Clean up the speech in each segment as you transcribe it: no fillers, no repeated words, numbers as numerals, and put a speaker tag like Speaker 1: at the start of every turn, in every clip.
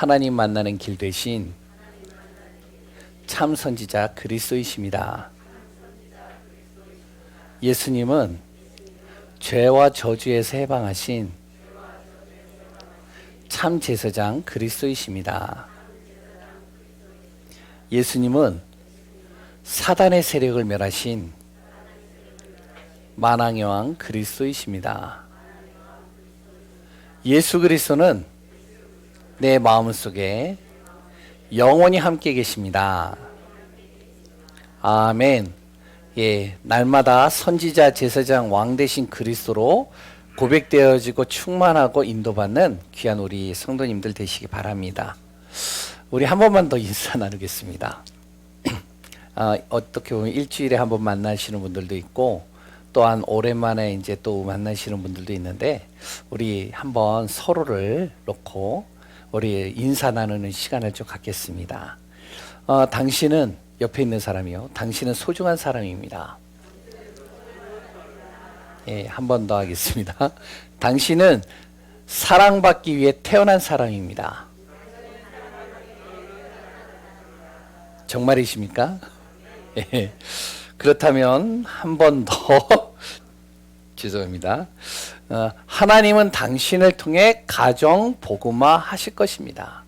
Speaker 1: 하나님 만나는 길 대신 참 선지자 그리스도이십니다. 예수님은 죄와 저주에서 해방하신 참 제사장 그리스도이십니다. 예수님은 사단의 세력을 멸하신 만왕의 왕 그리스도이십니다. 예수 그리스도는 내 마음속에 영원히 함께 계십니다. 아멘. 예, 날마다 선지자, 제사장, 왕 되신 그리스도로 고백되어지고 충만하고 인도받는 귀한 우리 성도님들 되시기 바랍니다. 우리 한 번만 더 인사 나누겠습니다. 어떻게 보면 일주일에 한 번 만나시는 분들도 있고 또한 오랜만에 이제 또 만나시는 분들도 있는데 우리 한번 서로를 놓고 우리 인사 나누는 시간을 좀 갖겠습니다. 당신은 옆에 있는 사람이요. 당신은 소중한 사람입니다. 예, 한 번 더 하겠습니다. 당신은 사랑받기 위해 태어난 사람입니다. 정말이십니까? 예. 그렇다면 한 번 더 죄송합니다. 하나님은 당신을 통해 가정 복음화 하실 것입니다.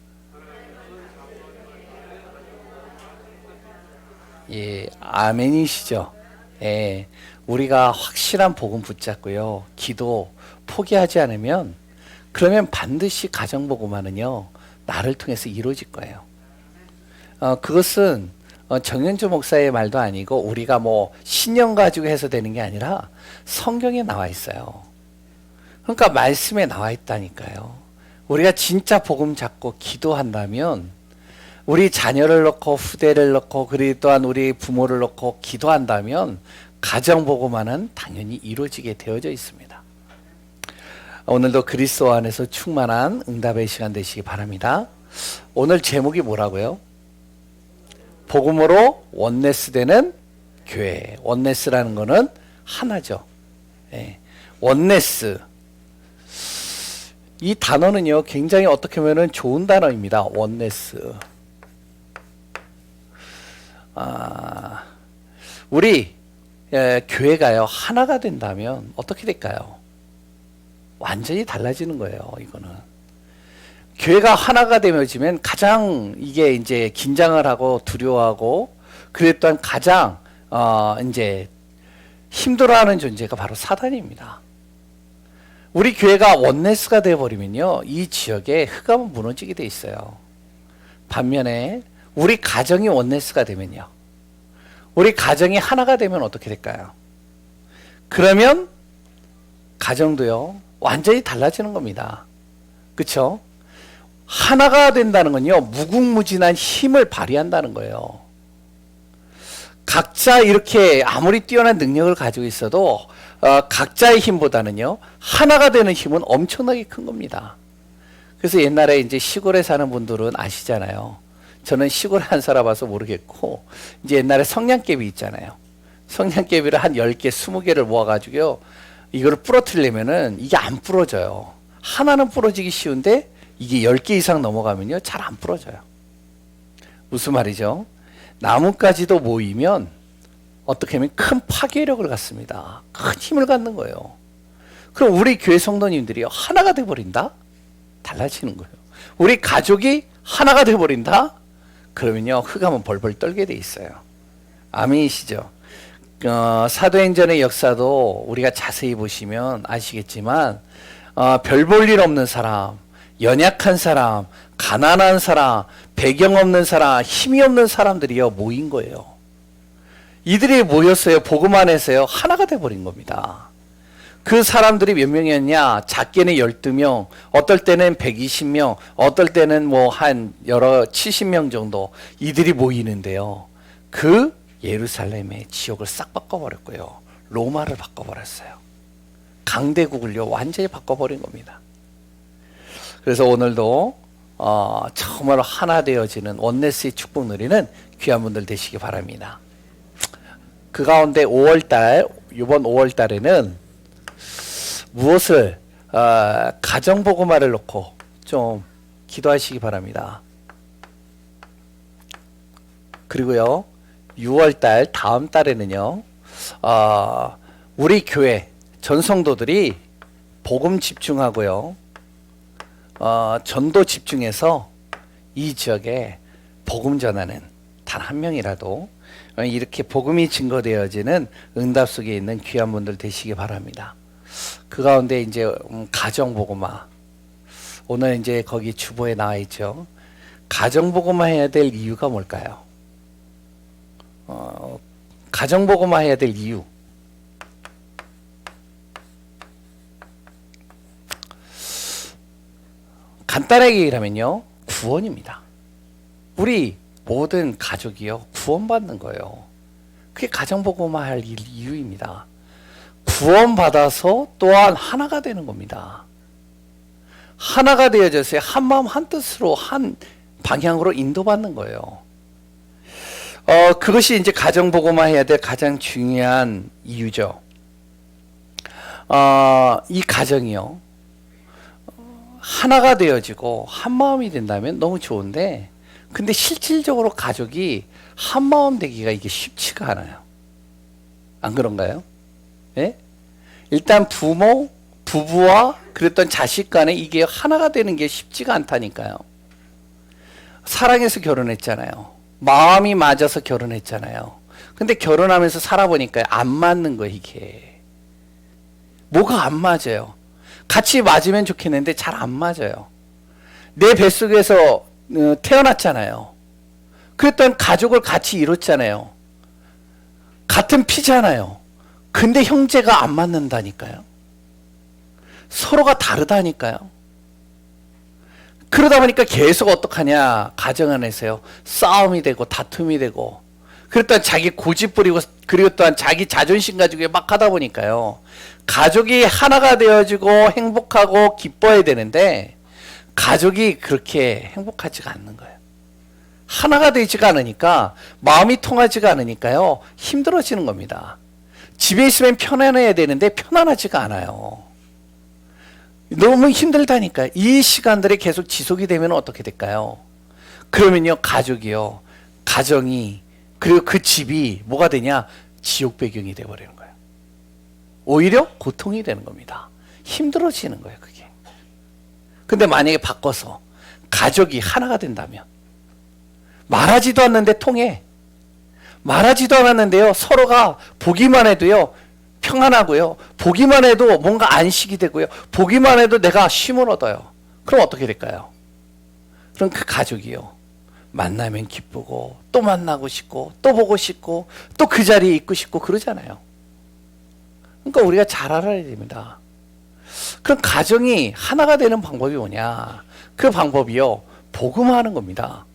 Speaker 1: 예, 아멘이시죠? 예, 우리가 확실한 복음 붙잡고요, 기도 포기하지 않으면 그러면 반드시 가정 복음화는요 나를 통해서 이루어질 거예요. 그것은 정현주 목사의 말도 아니고 우리가 뭐 신념 가지고 해서 되는 게 아니라 성경에 나와 있어요. 그러니까 말씀에 나와 있다니까요. 우리가 진짜 복음 잡고 기도한다면 우리 자녀를 넣고 후대를 넣고 그리고 또한 우리 부모를 넣고 기도한다면 가정 복음화는 당연히 이루어지게 되어져 있습니다. 오늘도 그리스도 안에서 충만한 응답의 시간 되시기 바랍니다. 오늘 제목이 뭐라고요? 복음으로 원네스 되는 교회. 원네스라는 거는 하나죠. 예. 원네스. 이 단어는요, 굉장히 어떻게 보면 좋은 단어입니다. 원네스. 우리 교회가요, 하나가 된다면 어떻게 될까요? 완전히 달라지는 거예요, 이거는. 교회가 하나가 되면 가장 이게 이제 긴장을 하고 두려워하고 그랬 또한 가장 이제 힘들어하는 존재가 바로 사단입니다. 우리 교회가 원네스가 되어버리면요 이 지역에 흑암은 무너지게 돼 있어요. 반면에 우리 가정이 원네스가 되면요, 우리 가정이 하나가 되면 어떻게 될까요? 그러면 가정도요 완전히 달라지는 겁니다. 그렇죠? 하나가 된다는 건요 무궁무진한 힘을 발휘한다는 거예요. 각자 이렇게 아무리 뛰어난 능력을 가지고 있어도 각자의 힘보다는요 하나가 되는 힘은 엄청나게 큰 겁니다. 그래서 옛날에 이제 시골에 사는 분들은 아시잖아요. 저는 시골에 안 살아봐서 모르겠고 이제 옛날에 성냥개비 있잖아요. 성냥개비를 한 10개, 20개를 모아가지고요 이거를 부러뜨리려면은 이게 안 부러져요. 하나는 부러지기 쉬운데 이게 10개 이상 넘어가면요 잘 안 부러져요. 무슨 말이죠? 나뭇가지도 모이면 어떻게 하면 큰 파괴력을 갖습니다. 큰 힘을 갖는 거예요. 그럼 우리 교회 성도님들이 하나가 돼버린다? 달라지는 거예요. 우리 가족이 하나가 돼버린다? 그러면요 흑암은 벌벌 떨게 돼 있어요. 아멘이시죠? 사도행전의 역사도 우리가 자세히 보시면 아시겠지만 별 볼 일 없는 사람, 연약한 사람, 가난한 사람, 배경 없는 사람, 힘이 없는 사람들이요 모인 거예요. 이들이 모였어요. 복음 안에서요 하나가 돼버린 겁니다. 그 사람들이 몇 명이었냐? 작게는 12명, 어떨 때는 120명, 어떨 때는 뭐 한 여러 70명 정도 이들이 모이는데요, 그 예루살렘의 지역을 싹 바꿔버렸고요 로마를 바꿔버렸어요. 강대국을요 완전히 바꿔버린 겁니다. 그래서 오늘도 정말 하나 되어지는 원네스의 축복 누리는 귀한 분들 되시기 바랍니다. 그 가운데 5월달, 이번 5월달에는 무엇을 가정복음화를 놓고 좀 기도하시기 바랍니다. 그리고요, 6월달 다음 달에는요, 우리 교회 전성도들이 복음 집중하고요, 전도 집중해서 이 지역에 복음 전하는 단 한 명이라도 이렇게 복음이 증거되어지는 응답 속에 있는 귀한 분들 되시기 바랍니다. 그 가운데 이제 가정복음화, 오늘 이제 거기 주보에 나와 있죠. 가정복음화 해야 될 이유가 뭘까요? 가정복음화 해야 될 이유. 간단하게 얘기하면요, 구원입니다. 우리 모든 가족이요, 구원받는 거예요. 그게 가정복음화 할 이유입니다. 구원받아서 또한 하나가 되는 겁니다. 하나가 되어져서 한 마음 한 뜻으로 한 방향으로 인도받는 거예요. 그것이 이제 가정복음화 해야 될 가장 중요한 이유죠. 이 가정이요, 하나가 되어지고 한 마음이 된다면 너무 좋은데, 근데 실질적으로 가족이 한 마음 되기가 이게 쉽지가 않아요. 안 그런가요? 예? 일단 부모, 부부와 그랬던 자식 간에 이게 하나가 되는 게 쉽지가 않다니까요. 사랑해서 결혼했잖아요. 마음이 맞아서 결혼했잖아요. 근데 결혼하면서 살아보니까 안 맞는 거, 이게. 뭐가 안 맞아요. 같이 맞으면 좋겠는데 잘 안 맞아요. 내 뱃속에서 태어났잖아요. 그랬던 가족을 같이 이뤘잖아요. 같은 피잖아요. 근데 형제가 안 맞는다니까요. 서로가 다르다니까요. 그러다 보니까 계속 어떡하냐, 가정 안에서요, 싸움이 되고 다툼이 되고, 그랬더니 자기 고집 부리고, 그리고 또한 자기 자존심 가지고 막 하다 보니까요, 가족이 하나가 되어지고 행복하고 기뻐야 되는데 가족이 그렇게 행복하지가 않는 거예요. 하나가 되지가 않으니까, 마음이 통하지가 않으니까요, 힘들어지는 겁니다. 집에 있으면 편안해야 되는데 편안하지가 않아요. 너무 힘들다니까요. 이 시간들이 계속 지속이 되면 어떻게 될까요? 그러면요, 가족이요, 가정이, 그리고 그 집이 뭐가 되냐? 지옥 배경이 되어버리는 거예요. 오히려 고통이 되는 겁니다. 힘들어지는 거예요, 그게. 근데 만약에 바꿔서 가족이 하나가 된다면, 말하지도 않는데 통해. 말하지도 않았는데요, 서로가 보기만 해도요, 평안하고요, 보기만 해도 뭔가 안식이 되고요, 보기만 해도 내가 쉼을 얻어요. 그럼 어떻게 될까요? 그럼 그 가족이요, 만나면 기쁘고, 또 만나고 싶고, 또 보고 싶고, 또 그 자리에 있고 싶고 그러잖아요. 그러니까 우리가 잘 알아야 됩니다. 그럼 가정이 하나가 되는 방법이 뭐냐? 그 방법이요, 복음화하는 겁니다.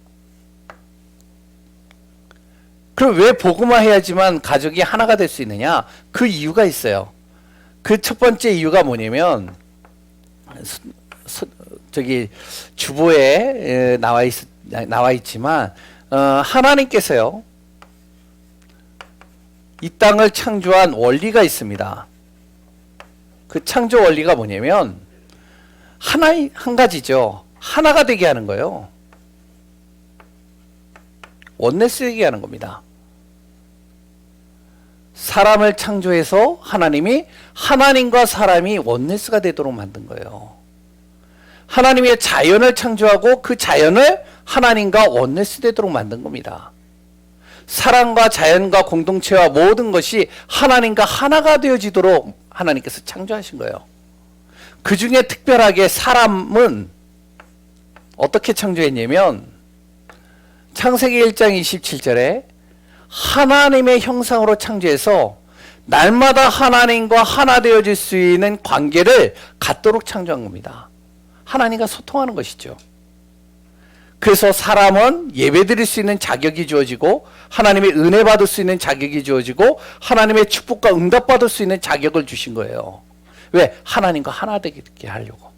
Speaker 1: 그럼 왜 복음화해야지만 가족이 하나가 될 수 있느냐? 그 이유가 있어요. 그 첫 번째 이유가 뭐냐면, 저기 주보에 나와 있지만, 하나님께서요, 이 땅을 창조한 원리가 있습니다. 그 창조 원리가 뭐냐면, 한 가지죠. 하나가 되게 하는 거예요. 원네스 되게 하는 겁니다. 사람을 창조해서 하나님이 하나님과 사람이 원네스가 되도록 만든 거예요. 하나님의 자연을 창조하고 그 자연을 하나님과 원네스 되도록 만든 겁니다. 사람과 자연과 공동체와 모든 것이 하나님과 하나가 되어지도록 하나님께서 창조하신 거예요. 그 중에 특별하게 사람은 어떻게 창조했냐면, 창세기 1장 27절에 하나님의 형상으로 창조해서 날마다 하나님과 하나 되어질 수 있는 관계를 갖도록 창조한 겁니다. 하나님과 소통하는 것이죠. 그래서 사람은 예배드릴 수 있는 자격이 주어지고, 하나님의 은혜 받을 수 있는 자격이 주어지고, 하나님의 축복과 응답받을 수 있는 자격을 주신 거예요. 왜? 하나님과 하나 되게 하려고.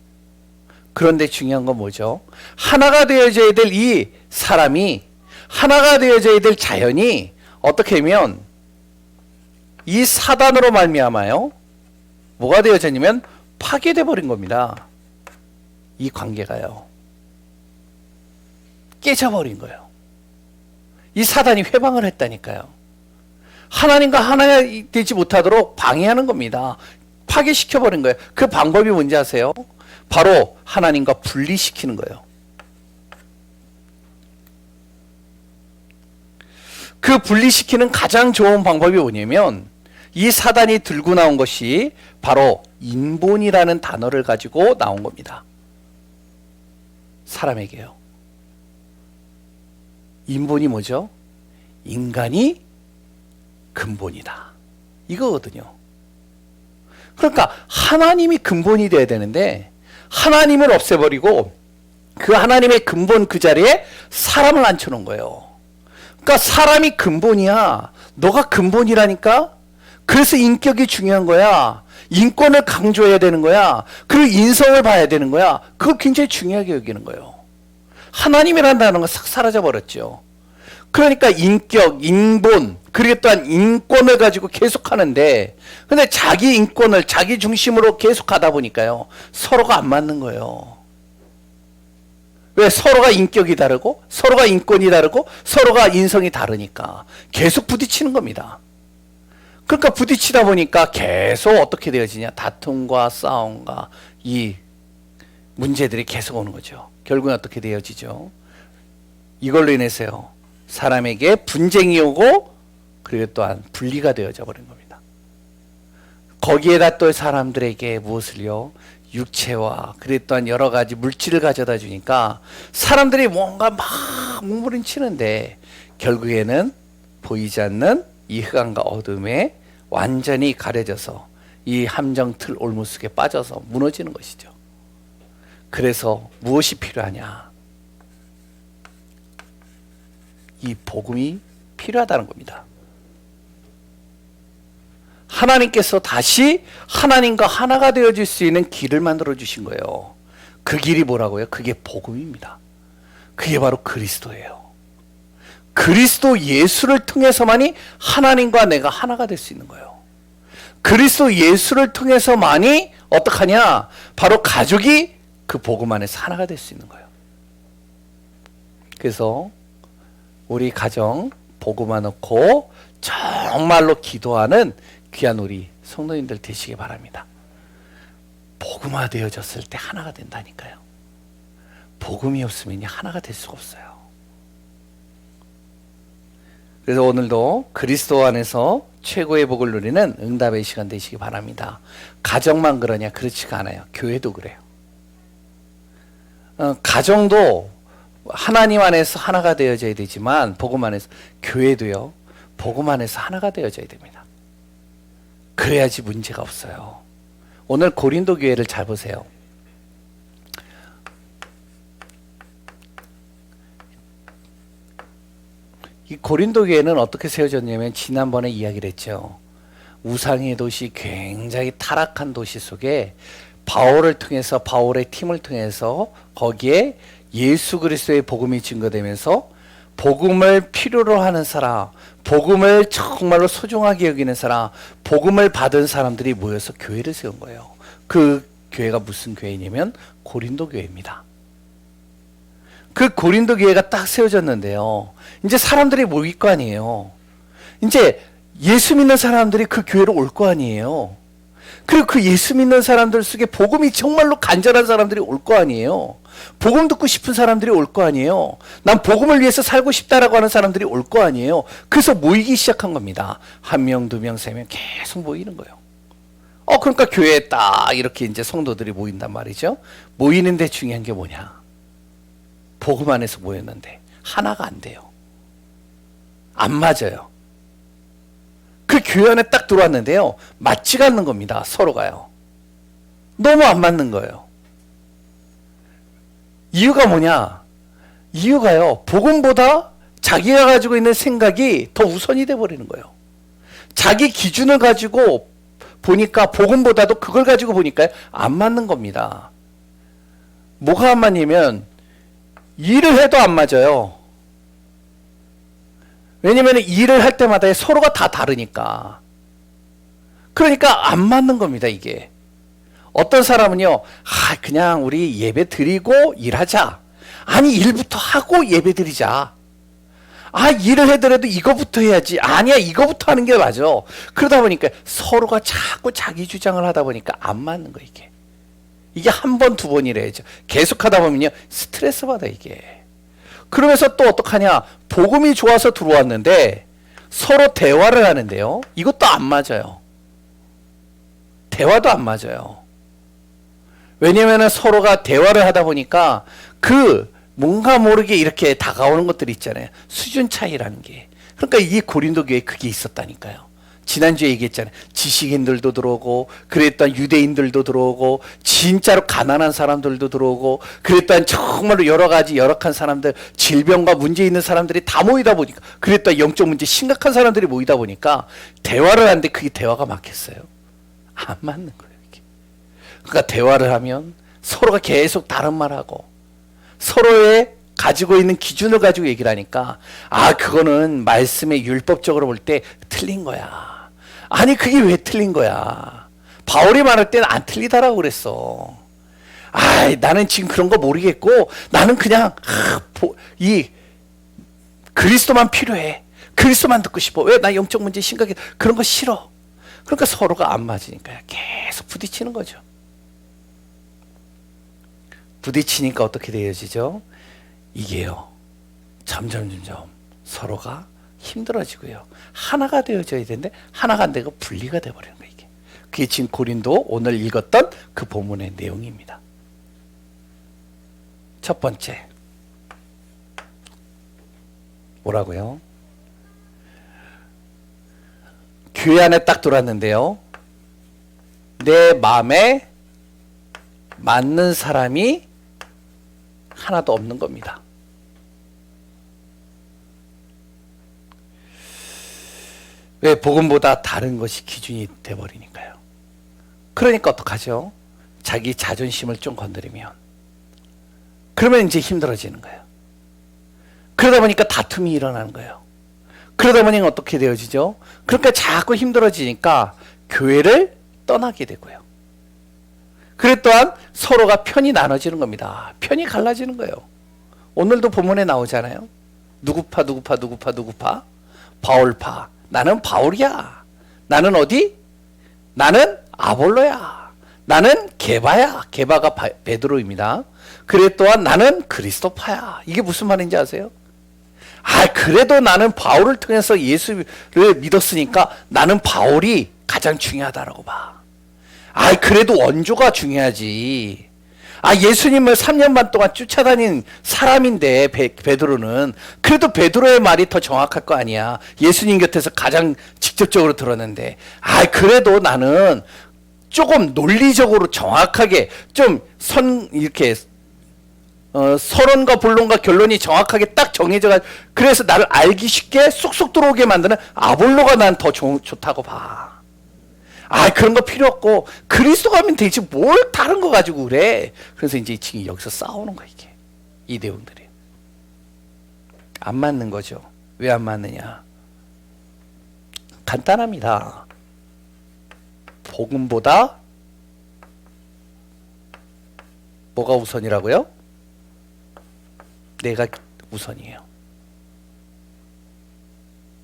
Speaker 1: 그런데 중요한 건 뭐죠? 하나가 되어져야 될 이 사람이, 하나가 되어져야 될 자연이 어떻게 하면 이 사단으로 말미암아요, 뭐가 되어졌냐면 파괴돼 버린 겁니다. 이 관계가요. 깨져버린 거예요. 이 사단이 회방을 했다니까요. 하나님과 하나 되지 못하도록 방해하는 겁니다. 파괴시켜버린 거예요. 그 방법이 뭔지 아세요? 바로 하나님과 분리시키는 거예요. 그 분리시키는 가장 좋은 방법이 뭐냐면 이 사단이 들고 나온 것이 바로 인본이라는 단어를 가지고 나온 겁니다. 사람에게요. 인본이 뭐죠? 인간이 근본이다. 이거거든요. 그러니까 하나님이 근본이 돼야 되는데 하나님을 없애버리고 그 하나님의 근본 그 자리에 사람을 앉혀놓은 거예요. 그러니까 사람이 근본이야. 너가 근본이라니까? 그래서 인격이 중요한 거야. 인권을 강조해야 되는 거야. 그리고 인성을 봐야 되는 거야. 그걸 굉장히 중요하게 여기는 거예요. 하나님이라는 단어가 싹 사라져버렸죠. 그러니까 인격, 인본, 그리고 또한 인권을 가지고 계속 하는데, 근데 자기 인권을 자기 중심으로 계속 하다 보니까요, 서로가 안 맞는 거예요. 왜? 서로가 인격이 다르고, 서로가 인권이 다르고, 서로가 인성이 다르니까 계속 부딪히는 겁니다. 그러니까 부딪히다 보니까 계속 어떻게 되어지냐? 다툼과 싸움과 이 문제들이 계속 오는 거죠. 결국은 어떻게 되어지죠? 이걸로 인해서요, 사람에게 분쟁이 오고, 그리고 또한 분리가 되어져 버린 겁니다. 거기에다 또 사람들에게 무엇을요? 육체와 그리고 또한 여러 가지 물질을 가져다 주니까 사람들이 뭔가 막 몸부림치는데 결국에는 보이지 않는 이 흑암과 어둠에 완전히 가려져서 이 함정틀 올무속에 빠져서 무너지는 것이죠. 그래서 무엇이 필요하냐? 이 복음이 필요하다는 겁니다. 하나님께서 다시 하나님과 하나가 되어질 수 있는 길을 만들어 주신 거예요. 그 길이 뭐라고요? 그게 복음입니다. 그게 바로 그리스도예요. 그리스도 예수를 통해서만이 하나님과 내가 하나가 될 수 있는 거예요. 그리스도 예수를 통해서만이 어떡하냐? 바로 가족이 그 복음 안에서 하나가 될 수 있는 거예요. 그래서 우리 가정 복음화 놓고 정말로 기도하는 귀한 우리 성도님들 되시기 바랍니다. 복음화 되어졌을 때 하나가 된다니까요. 복음이 없으면 하나가 될 수가 없어요. 그래서 오늘도 그리스도 안에서 최고의 복을 누리는 응답의 시간 되시기 바랍니다. 가정만 그러냐? 그렇지가 않아요. 교회도 그래요. 가정도 하나님 안에서 하나가 되어져야 되지만 복음 안에서, 교회도요, 복음 안에서 하나가 되어져야 됩니다. 그래야지 문제가 없어요. 오늘 고린도 교회를 잘 보세요. 이 고린도 교회는 어떻게 세워졌냐면 지난번에 이야기를 했죠. 우상의 도시, 굉장히 타락한 도시 속에 바울을 통해서, 바울의 팀을 통해서 거기에 예수 그리스도의 복음이 증거되면서 복음을 필요로 하는 사람, 복음을 정말로 소중하게 여기는 사람, 복음을 받은 사람들이 모여서 교회를 세운 거예요. 그 교회가 무슨 교회냐면 고린도 교회입니다. 그 고린도 교회가 딱 세워졌는데요, 이제 사람들이 모일 거 아니에요. 이제 예수 믿는 사람들이 그 교회로 올 거 아니에요. 그리고 그 예수 믿는 사람들 속에 복음이 정말로 간절한 사람들이 올 거 아니에요. 복음 듣고 싶은 사람들이 올 거 아니에요. 난 복음을 위해서 살고 싶다라고 하는 사람들이 올 거 아니에요. 그래서 모이기 시작한 겁니다. 한 명, 두 명, 세 명 계속 모이는 거예요. 그러니까 교회에 딱 이렇게 이제 성도들이 모인단 말이죠. 모이는데 중요한 게 뭐냐? 복음 안에서 모였는데 하나가 안 돼요. 안 맞아요. 그 교회 안에 딱 들어왔는데요, 맞지가 않는 겁니다. 서로가요. 너무 안 맞는 거예요. 이유가 뭐냐? 이유가요, 복음보다 자기가 가지고 있는 생각이 더 우선이 돼버리는 거예요. 자기 기준을 가지고 보니까, 복음보다도 그걸 가지고 보니까 안 맞는 겁니다. 뭐가 안 맞냐면 일을 해도 안 맞아요. 왜냐면 일을 할 때마다 서로가 다 다르니까. 그러니까 안 맞는 겁니다, 이게. 어떤 사람은요, 그냥 우리 예배 드리고 일하자. 아니, 일부터 하고 예배드리자. 아, 일을 해더라도 이거부터 해야지. 아니야, 이거부터 하는 게 맞아. 그러다 보니까 서로가 자꾸 자기 주장을 하다 보니까 안 맞는 거야, 이게. 이게 한 번, 두 번이래야죠. 계속 하다 보면요, 스트레스 받아, 이게. 그러면서 또 어떡하냐. 복음이 좋아서 들어왔는데 서로 대화를 하는데요. 이것도 안 맞아요. 대화도 안 맞아요. 왜냐면은 서로가 대화를 하다 보니까 뭔가 모르게 이렇게 다가오는 것들이 있잖아요. 수준 차이라는 게. 그러니까 이 고린도 교회에 그게 있었다니까요. 지난주에 얘기했잖아요. 지식인들도 들어오고, 그랬던 유대인들도 들어오고, 진짜로 가난한 사람들도 들어오고, 그랬던 정말로 여러 가지 열악한 사람들, 질병과 문제 있는 사람들이 다 모이다 보니까, 그랬던 영적 문제 심각한 사람들이 모이다 보니까 대화를 하는데 그게 대화가 맞겠어요? 안 맞는 거예요, 이게. 그러니까 대화를 하면 서로가 계속 다른 말하고 서로의 가지고 있는 기준을 가지고 얘기를 하니까 그거는 말씀의 율법적으로 볼 때 틀린 거야. 아니, 그게 왜 틀린 거야? 바울이 말할 때는 안 틀리다라고 그랬어. 나는 지금 그런 거 모르겠고 나는 그냥 이 그리스도만 필요해. 그리스도만 듣고 싶어. 왜? 나 영적 문제 심각해. 그런 거 싫어. 그러니까 서로가 안 맞으니까 계속 부딪히는 거죠. 부딪히니까 어떻게 되어지죠? 이게요, 점점 서로가 힘들어지고요. 하나가 되어져야 되는데 하나가 안 되고 분리가 되어버리는 거예요. 이게. 그게 지금 고린도 오늘 읽었던 그 본문의 내용입니다. 첫 번째, 뭐라고요? 교회 안에 딱 들어왔는데요, 내 마음에 맞는 사람이 하나도 없는 겁니다. 왜? 복음보다 다른 것이 기준이 돼버리니까요. 그러니까 어떡하죠? 자기 자존심을 좀 건드리면 그러면 이제 힘들어지는 거예요. 그러다 보니까 다툼이 일어나는 거예요. 그러다 보니 어떻게 되어지죠? 그러니까 자꾸 힘들어지니까 교회를 떠나게 되고요. 그래 또한 서로가 편이 나눠지는 겁니다. 편이 갈라지는 거예요. 오늘도 본문에 나오잖아요. 누구파. 바울파. 나는 바울이야. 나는 어디? 나는 아볼로야. 나는 게바야. 게바가 베드로입니다. 그래 또한 나는 그리스도파야. 이게 무슨 말인지 아세요? 그래도 나는 바울을 통해서 예수를 믿었으니까 나는 바울이 가장 중요하다라고 봐. 그래도 원조가 중요하지. 예수님을 3년 반 동안 쫓아다닌 사람인데 베드로는 그래도 베드로의 말이 더 정확할 거 아니야. 예수님 곁에서 가장 직접적으로 들었는데 그래도 나는 조금 논리적으로 정확하게 좀 이렇게 서론과 본론과 결론이 정확하게 딱 정해져가 그래서 나를 알기 쉽게 쏙쏙 들어오게 만드는 아볼로가 난 더 좋다고 봐. 그런 거 필요 없고 그리스도가 하면 되지 뭘 다른 거 가지고 그래. 그래서 이제 지금 여기서 싸우는 거야, 이게. 이 내용들이 안 맞는 거죠. 왜 안 맞느냐? 간단합니다. 복음보다 뭐가 우선이라고요? 내가 우선이에요.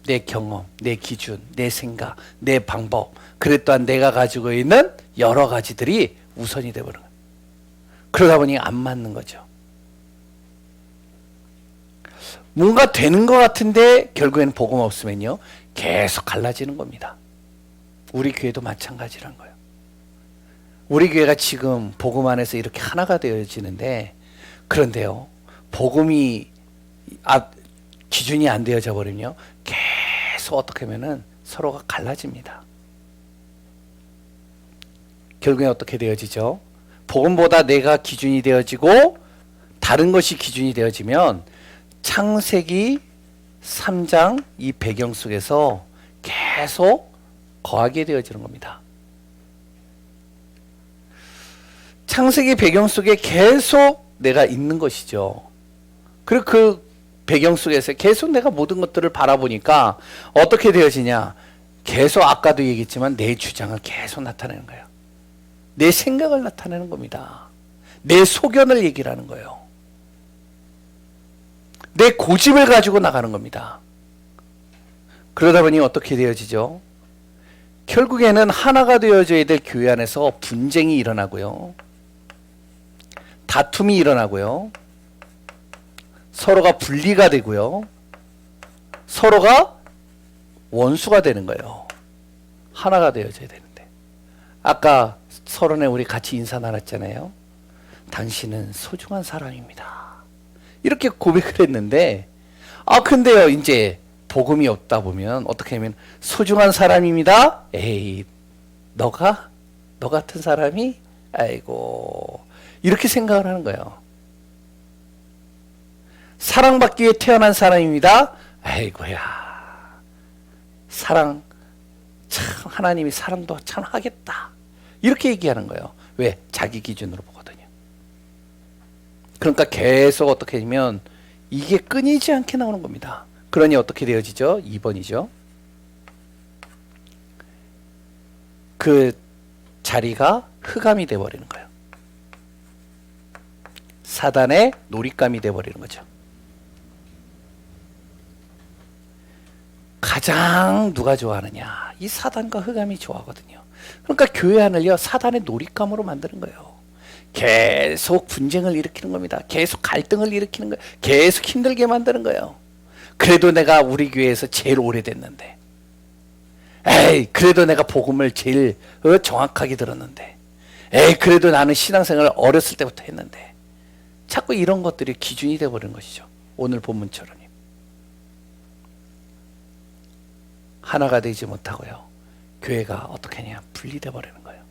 Speaker 1: 내 경험, 내 기준, 내 생각, 내 방법, 그래 또한 내가 가지고 있는 여러 가지들이 우선이 되어버리는 거예요. 그러다 보니 안 맞는 거죠. 뭔가 되는 것 같은데 결국에는 복음 없으면요 계속 갈라지는 겁니다. 우리 교회도 마찬가지란 거예요. 우리 교회가 지금 복음 안에서 이렇게 하나가 되어지는데 그런데요 복음이 기준이 안 되어져 버리면요 계속 어떻게 하면은 서로가 갈라집니다. 결국엔 어떻게 되어지죠? 복음보다 내가 기준이 되어지고 다른 것이 기준이 되어지면 창세기 3장 이 배경 속에서 계속 거하게 되어지는 겁니다. 창세기 배경 속에 계속 내가 있는 것이죠. 그리고 그 배경 속에서 계속 내가 모든 것들을 바라보니까 어떻게 되어지냐? 계속 아까도 얘기했지만 내 주장을 계속 나타내는 거예요. 내 생각을 나타내는 겁니다. 내 소견을 얘기를 하는 거예요. 내 고집을 가지고 나가는 겁니다. 그러다 보니 어떻게 되어지죠? 결국에는 하나가 되어져야 될 교회 안에서 분쟁이 일어나고요. 다툼이 일어나고요. 서로가 분리가 되고요. 서로가 원수가 되는 거예요. 하나가 되어져야 되는데. 아까 서론에 우리 같이 인사 나눴잖아요. 당신은 소중한 사람입니다. 이렇게 고백을 했는데, 근데요, 이제 복음이 없다 보면 어떻게 하면 소중한 사람입니다. 에이, 너 같은 사람이? 아이고, 이렇게 생각을 하는 거예요. 사랑받기 위해 태어난 사람입니다. 아이고야, 사랑 참 하나님이 사랑도 참 하겠다. 이렇게 얘기하는 거예요. 왜? 자기 기준으로 보거든요. 그러니까 계속 어떻게 되면 이게 끊이지 않게 나오는 겁니다. 그러니 어떻게 되어지죠? 2번이죠. 그 자리가 흑암이 되어버리는 거예요. 사단의 놀잇감이 되어버리는 거죠. 가장 누가 좋아하느냐? 이 사단과 흑암이 좋아하거든요. 그러니까 교회 안을요, 사단의 놀잇감으로 만드는 거예요. 계속 분쟁을 일으키는 겁니다. 계속 갈등을 일으키는 거예요. 계속 힘들게 만드는 거예요. 그래도 내가 우리 교회에서 제일 오래됐는데, 에이, 그래도 내가 복음을 제일 정확하게 들었는데, 에이, 그래도 나는 신앙생활을 어렸을 때부터 했는데, 자꾸 이런 것들이 기준이 되어버리는 것이죠. 오늘 본문처럼. 하나가 되지 못하고요. 교회가 어떻게 하냐? 분리돼 버리는 거예요.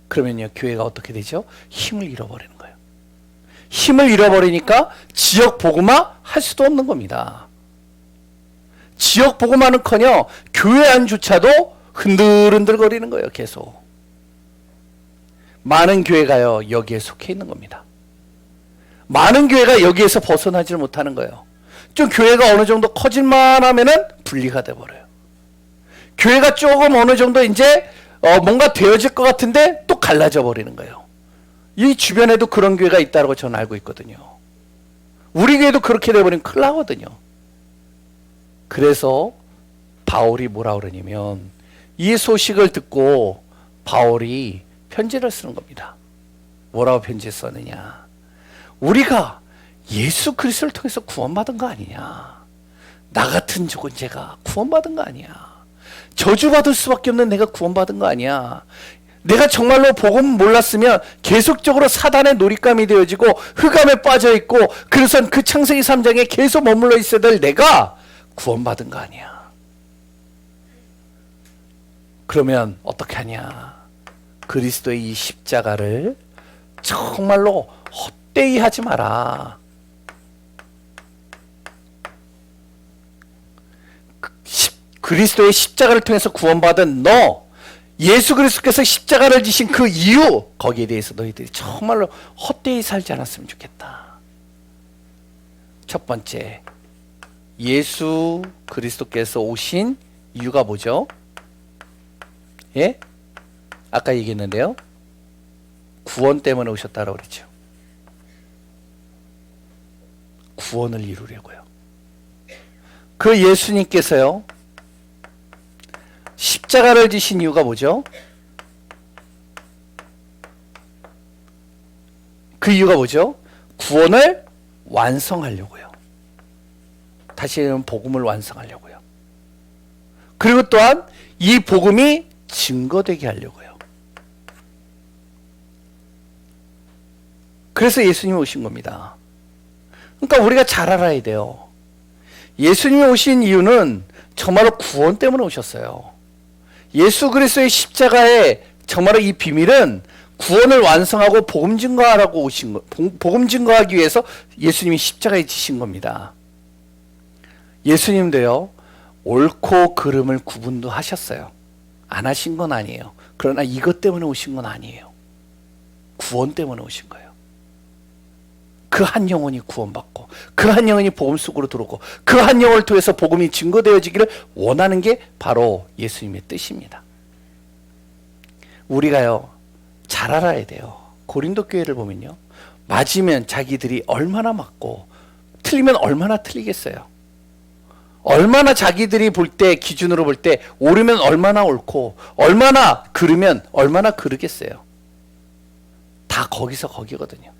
Speaker 1: 그러면요, 교회가 어떻게 되죠? 힘을 잃어버리는 거예요. 힘을 잃어버리니까 지역 복음화 할 수도 없는 겁니다. 지역 복음화는커녕 교회 안조차도 흔들흔들거리는 거예요. 계속. 많은 교회가요, 여기에 속해 있는 겁니다. 많은 교회가 여기에서 벗어나질 못하는 거예요. 좀 교회가 어느 정도 커질만 하면은 분리가 돼버려요. 교회가 조금 어느 정도 이제 뭔가 되어질 것 같은데 또 갈라져 버리는 거예요. 이 주변에도 그런 교회가 있다고 저는 알고 있거든요. 우리 교회도 그렇게 돼버리면 큰일 나거든요. 그래서 바울이 뭐라 그러냐면, 이 소식을 듣고 바울이 편지를 쓰는 겁니다. 뭐라고 편지 썼느냐? 우리가 예수 그리스도를 통해서 구원받은 거 아니냐? 나 같은 죽은 죄가 구원받은 거 아니야? 저주받을 수밖에 없는 내가 구원받은 거 아니야? 내가 정말로 복음 몰랐으면 계속적으로 사단의 놀잇감이 되어지고 흑암에 빠져있고, 그래서 그 창세기 3장에 계속 머물러 있어야 될 내가 구원받은 거 아니야? 그러면 어떻게 하냐? 그리스도의 이 십자가를 정말로 헛되이 하지 마라. 그리스도의 십자가를 통해서 구원받은 너, 예수 그리스도께서 십자가를 지신 그 이유, 거기에 대해서 너희들이 정말로 헛되이 살지 않았으면 좋겠다. 첫 번째, 예수 그리스도께서 오신 이유가 뭐죠? 예? 아까 얘기했는데요. 구원 때문에 오셨다고 그랬죠. 구원을 이루려고요. 그 예수님께서요, 십자가를 지신 이유가 뭐죠? 그 이유가 뭐죠? 구원을 완성하려고요. 다시 말하면 복음을 완성하려고요. 그리고 또한 이 복음이 증거되게 하려고요. 그래서 예수님이 오신 겁니다. 그러니까 우리가 잘 알아야 돼요. 예수님이 오신 이유는 정말로 구원 때문에 오셨어요. 예수 그리스도의 십자가의 정말로 이 비밀은 구원을 완성하고 복음 증거하라고 오신 거, 복음 증거하기 위해서 예수님이 십자가에 지신 겁니다. 예수님도요, 옳고 그름을 구분도 하셨어요. 안 하신 건 아니에요. 그러나 이것 때문에 오신 건 아니에요. 구원 때문에 오신 거예요. 그 한 영혼이 구원받고, 그 한 영혼이 복음 속으로 들어오고, 그 한 영혼을 통해서 복음이 증거되어지기를 원하는 게 바로 예수님의 뜻입니다. 우리가요, 잘 알아야 돼요. 고린도 교회를 보면요, 맞으면 자기들이 얼마나 맞고 틀리면 얼마나 틀리겠어요. 얼마나 자기들이 볼 때, 기준으로 볼 때 옳으면 얼마나 옳고 얼마나 그르면 얼마나 그르겠어요. 다 거기서 거기거든요.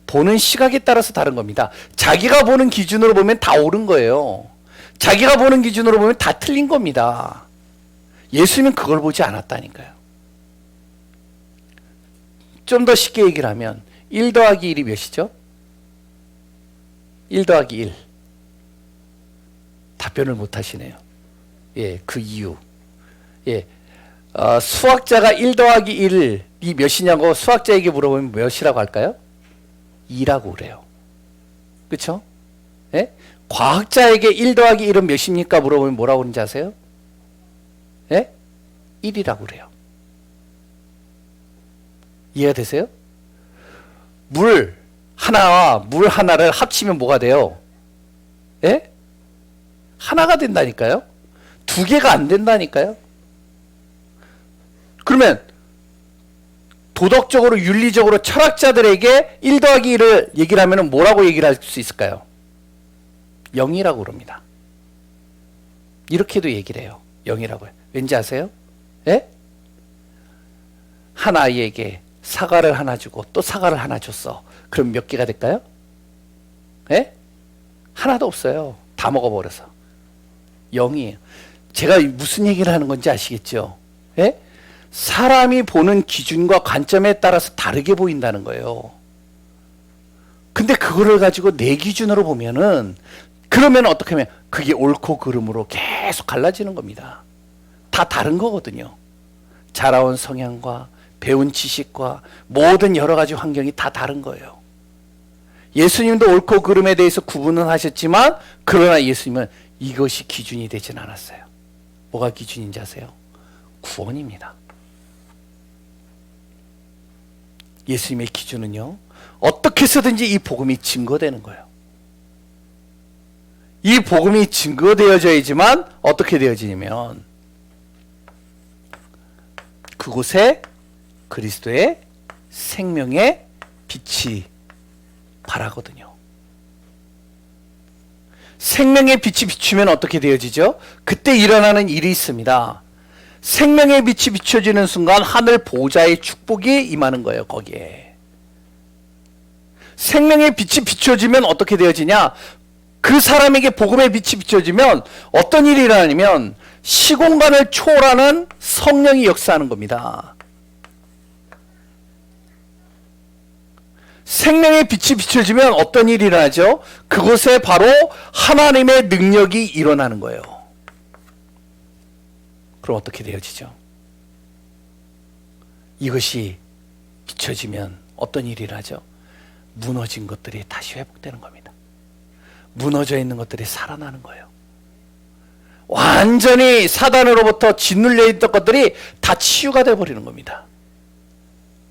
Speaker 1: 보는 시각에 따라서 다른 겁니다. 자기가 보는 기준으로 보면 다 옳은 거예요. 자기가 보는 기준으로 보면 다 틀린 겁니다. 예수님은 그걸 보지 않았다니까요. 좀 더 쉽게 얘기를 하면 1 더하기 1이 몇이죠? 1 더하기 1. 답변을 못 하시네요. 예, 그 이유. 예, 수학자가 1 더하기 1이 몇이냐고 수학자에게 물어보면 몇이라고 할까요? 2라고 그래요. 그쵸? 예? 과학자에게 1 더하기 1은 몇입니까? 물어보면 뭐라고 그러는지 아세요? 예? 1이라고 그래요. 이해가 되세요? 물 하나와 물 하나를 합치면 뭐가 돼요? 예? 하나가 된다니까요? 두 개가 안 된다니까요? 그러면 도덕적으로 윤리적으로 철학자들에게 1 더하기 1을 얘기를 하면 뭐라고 얘기를 할 수 있을까요? 0이라고 그럽니다. 이렇게도 얘기를 해요. 0이라고요. 왠지 아세요? 예? 한 아이에게 사과를 하나 주고 또 사과를 하나 줬어. 그럼 몇 개가 될까요? 예? 하나도 없어요. 다 먹어버려서. 0이에요. 제가 무슨 얘기를 하는 건지 아시겠죠? 예? 사람이 보는 기준과 관점에 따라서 다르게 보인다는 거예요. 근데 그거를 가지고 내 기준으로 보면은 그러면 어떻게 하면 그게 옳고 그름으로 계속 갈라지는 겁니다. 다 다른 거거든요. 자라온 성향과 배운 지식과 모든 여러 가지 환경이 다 다른 거예요. 예수님도 옳고 그름에 대해서 구분은 하셨지만 그러나 예수님은 이것이 기준이 되진 않았어요. 뭐가 기준인지 아세요? 구원입니다. 예수님의 기준은요, 어떻게 해서든지 이 복음이 증거되는 거예요. 이 복음이 증거되어져야지만 어떻게 되어지냐면 그곳에 그리스도의 생명의 빛이 발하거든요. 생명의 빛이 비추면 어떻게 되어지죠? 그때 일어나는 일이 있습니다. 생명의 빛이 비춰지는 순간 하늘 보좌의 축복이 임하는 거예요. 거기에 생명의 빛이 비춰지면 어떻게 되어지냐? 그 사람에게 복음의 빛이 비춰지면 어떤 일이 일어나냐면 시공간을 초월하는 성령이 역사하는 겁니다. 생명의 빛이 비춰지면 어떤 일이 일어나죠? 그곳에 바로 하나님의 능력이 일어나는 거예요. 그럼 어떻게 되어지죠? 이것이 비춰지면 어떤 일이 일어나죠? 무너진 것들이 다시 회복되는 겁니다. 무너져 있는 것들이 살아나는 거예요. 완전히 사단으로부터 짓눌려 있던 것들이 다 치유가 되어버리는 겁니다.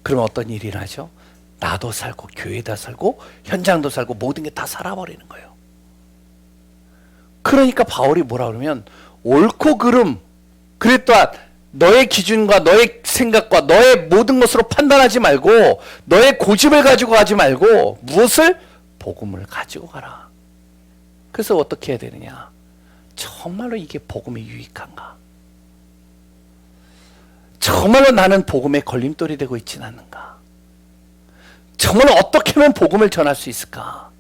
Speaker 1: 그러면 어떤 일이 일어나죠? 나도 살고 교회도 살고 현장도 살고 모든 게 다 살아버리는 거예요. 그러니까 바울이 뭐라 그러면 옳고 그름, 그래 또한 너의 기준과 너의 생각과 너의 모든 것으로 판단하지 말고 너의 고집을 가지고 가지 말고 무엇을? 복음을 가지고 가라. 그래서 어떻게 해야 되느냐? 정말로 이게 복음이 유익한가? 정말로 나는 복음의 걸림돌이 되고 있지는 않는가? 정말로 어떻게 하면 복음을 전할 수 있을까?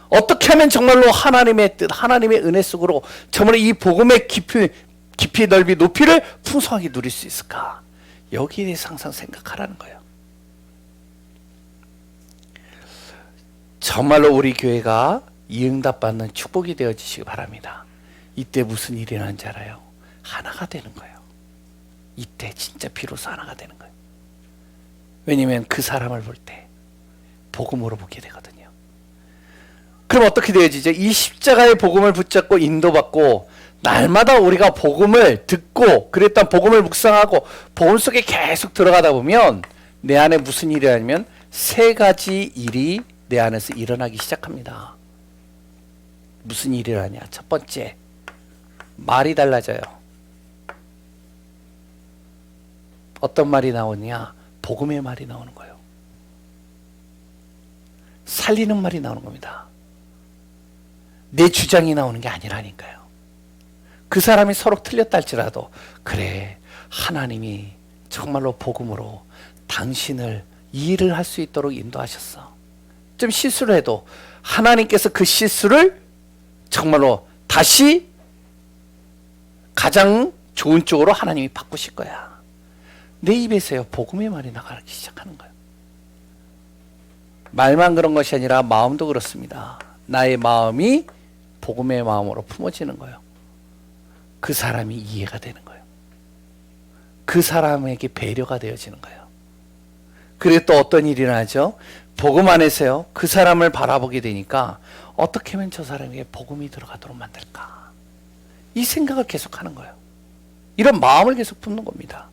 Speaker 1: 어떻게 하면 정말로 하나님의 뜻, 하나님의 은혜 속으로 정말로 이 복음의 깊이 넓이 높이를 풍성하게 누릴 수 있을까? 여기에 대해서 항상 생각하라는 거예요. 정말로 우리 교회가 이 응답받는 축복이 되어지시기 바랍니다. 이때 무슨 일이 일어나는지 알아요? 하나가 되는 거예요. 이때 진짜 비로소 하나가 되는 거예요. 왜냐하면 그 사람을 볼 때 복음으로 보게 되거든요. 그럼 어떻게 되어지죠? 이 십자가의 복음을 붙잡고 인도받고 날마다 우리가 복음을 듣고 그랬던 복음을 묵상하고 복음 속에 계속 들어가다 보면 내 안에 무슨 일이 일어나냐면 세 가지 일이 내 안에서 일어나기 시작합니다. 무슨 일이 일어나냐? 첫 번째, 말이 달라져요. 어떤 말이 나오냐? 복음의 말이 나오는 거예요. 살리는 말이 나오는 겁니다. 내 주장이 나오는 게 아니라니까요. 그 사람이 서로 틀렸다 할지라도 그래, 하나님이 정말로 복음으로 당신을 일을 할 수 있도록 인도하셨어. 좀 실수를 해도 하나님께서 그 실수를 정말로 다시 가장 좋은 쪽으로 하나님이 바꾸실 거야. 내 입에서요, 복음의 말이 나가기 시작하는 거예요. 말만 그런 것이 아니라 마음도 그렇습니다. 나의 마음이 복음의 마음으로 품어지는 거예요. 그 사람이 이해가 되는 거예요. 그 사람에게 배려가 되어지는 거예요. 그리고 또 어떤 일이 일어나죠? 복음 안에서요, 그 사람을 바라보게 되니까 어떻게 하면 저 사람에게 복음이 들어가도록 만들까? 이 생각을 계속하는 거예요. 이런 마음을 계속 품는 겁니다.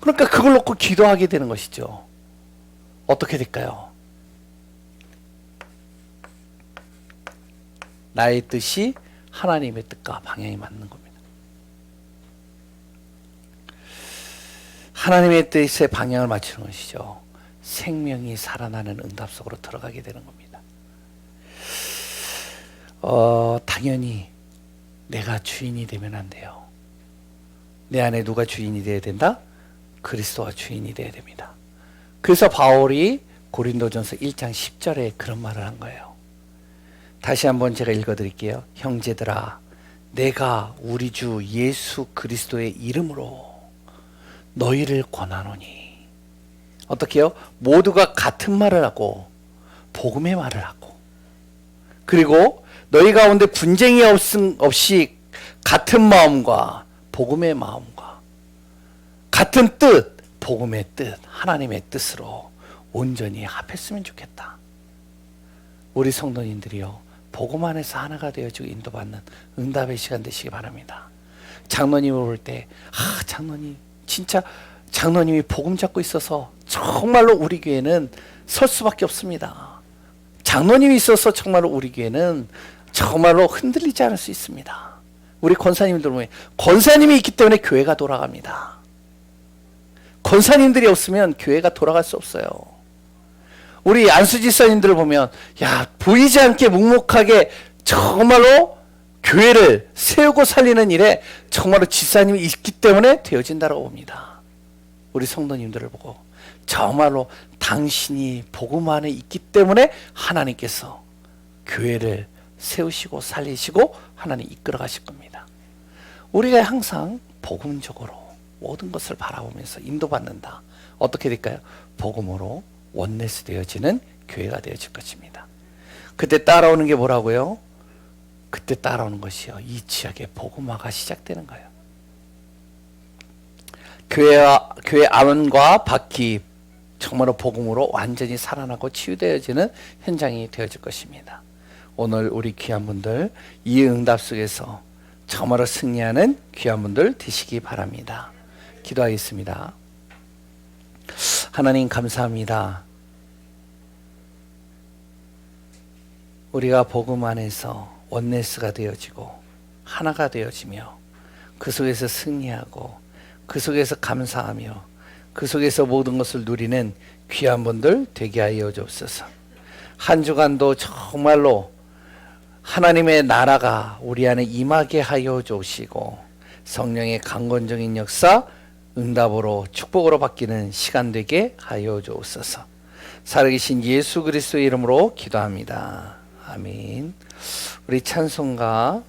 Speaker 1: 그러니까 그걸 놓고 기도하게 되는 것이죠. 어떻게 될까요? 나의 뜻이 하나님의 뜻과 방향이 맞는 겁니다. 하나님의 뜻의 방향을 맞추는 것이죠. 생명이 살아나는 응답 속으로 들어가게 되는 겁니다. 당연히 내가 주인이 되면 안 돼요. 내 안에 누가 주인이 되어야 된다? 그리스도가 주인이 되어야 됩니다. 그래서 바울이 고린도전서 1장 10절에 그런 말을 한 거예요. 다시 한번 제가 읽어드릴게요. 형제들아, 내가 우리 주 예수 그리스도의 이름으로 너희를 권하노니. 어떻게 해요? 모두가 같은 말을 하고 복음의 말을 하고, 그리고 너희 가운데 분쟁이 없이 같은 마음과 복음의 마음과 같은 뜻, 복음의 뜻, 하나님의 뜻으로 온전히 합했으면 좋겠다. 우리 성도님들이요, 복음 안에서 하나가 되어지고 인도받는 응답의 시간 되시기 바랍니다. 장로님을 볼 때, 장로님 진짜 장로님이 복음 잡고 있어서 정말로 우리 교회는 설 수밖에 없습니다. 장로님이 있어서 정말로 우리 교회는 정말로 흔들리지 않을 수 있습니다. 우리 권사님들 보면 권사님이 있기 때문에 교회가 돌아갑니다. 권사님들이 없으면 교회가 돌아갈 수 없어요. 우리 안수지사님들을 보면 보이지 않게 묵묵하게 정말로 교회를 세우고 살리는 일에 정말로 지사님이 있기 때문에 되어진다고 봅니다. 우리 성도님들을 보고 정말로 당신이 복음 안에 있기 때문에 하나님께서 교회를 세우시고 살리시고 하나님 이끌어 가실 겁니다. 우리가 항상 복음적으로 모든 것을 바라보면서 인도받는다. 어떻게 될까요? 복음으로 원내스 되어지는 교회가 되어질 것입니다. 그때 따라오는 게 뭐라고요? 그때 따라오는 것이요, 이 지역의 복음화가 시작되는 거예요. 교회 안과 밖이 정말로 복음으로 완전히 살아나고 치유되어지는 현장이 되어질 것입니다. 오늘 우리 귀한 분들 이 응답 속에서 정말로 승리하는 귀한 분들 되시기 바랍니다. 기도하겠습니다. 하나님 감사합니다. 우리가 복음 안에서 원네스가 되어지고 하나가 되어지며 그 속에서 승리하고 그 속에서 감사하며 그 속에서 모든 것을 누리는 귀한 분들 되게 하여 주옵소서. 한 주간도 정말로 하나님의 나라가 우리 안에 임하게 하여 주시고 성령의 강건적인 역사 응답으로 축복으로 바뀌는 시간 되게 하여 주옵소서. 살아계신 예수 그리스도의 이름으로 기도합니다. 아멘. 우리 찬송가